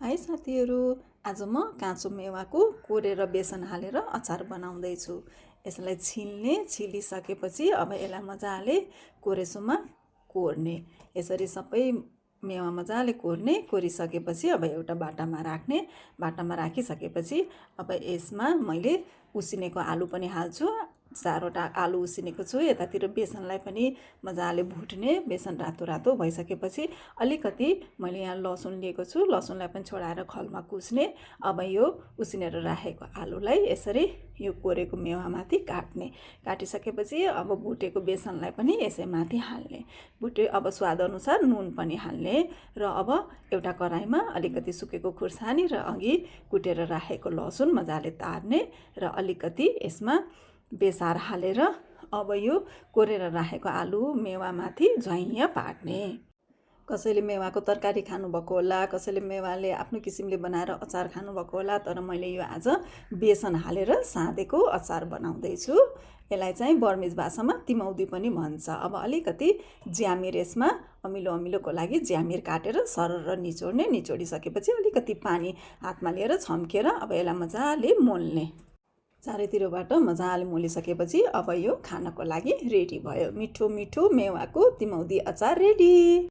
High साथीहरू, आज म काँचो मेवाको कोरेर बेसन हालेर अचार बनाउँदैछु। यसलाई छिलिसकेपछि अब यसलाई मजाले कोरेसोमा कोर्ने। यसरी सबै मेवा मजाले कोरिसकेपछि अब एउटा बाटामा राख्ने। बाटामा राखिसकेपछि अब यसमा मैले उसिनेको आलु पनि हाल्छु। 4वटा आलु उसिनेको छु। यतातिर बेसनलाई पनि मजाले भुट्ने। बेसन रातो रातो भइसकेपछि अलिकति मैले यहाँ लसुन लिएको छु। लसुनलाई पनि छोडाएर खलमा कुस्ने। अब यो उसिनेर राखेको आलुलाई यसरी यो कोरेको मेवामाथि काट्ने। काटिसकेपछि अब भुटेको बेसनलाई पनि यसै माथि हाल्ने। अब स्वाद अनुसार नुन पनि हाल्ने। र अब एउटा कराईमा अलिकति सुकेको खुर्सानी र अघि कुटेर राखेको लसुन मजाले तार्ने र अलिकति यसमा बेसार हालेर अब यो कोरेर राखेको आलु मेवामाथि झ्वाइँय पार्ने। कसैले मेवाको तरकारी खानुभएको होला, कसैले मेवाले आफ्नो किसिमले बनाएर अचार खानुभएको होला, तर मैले यो आज बेसन हालेर साँधेको अचार बनाउँदैछु। यसलाई चाहिँ बर्मिज भाषामा तिमौदी पनि भन्छ। अब अलिकति ज्यामिर यसमा अमिलोको लागि ज्यामिर काटेर सरर निचोड्ने। निचोडिसकेपछि अलिकति पानी हातमा लिएर छम्केर अब यसलाई मजाले मोल्ने। चारैतिरबाट मजाले मोलिसकेपछि अब यो खानको लागि रेडी भयो। मिठो मिठो मेवाको तिमौदी अचार रेडी।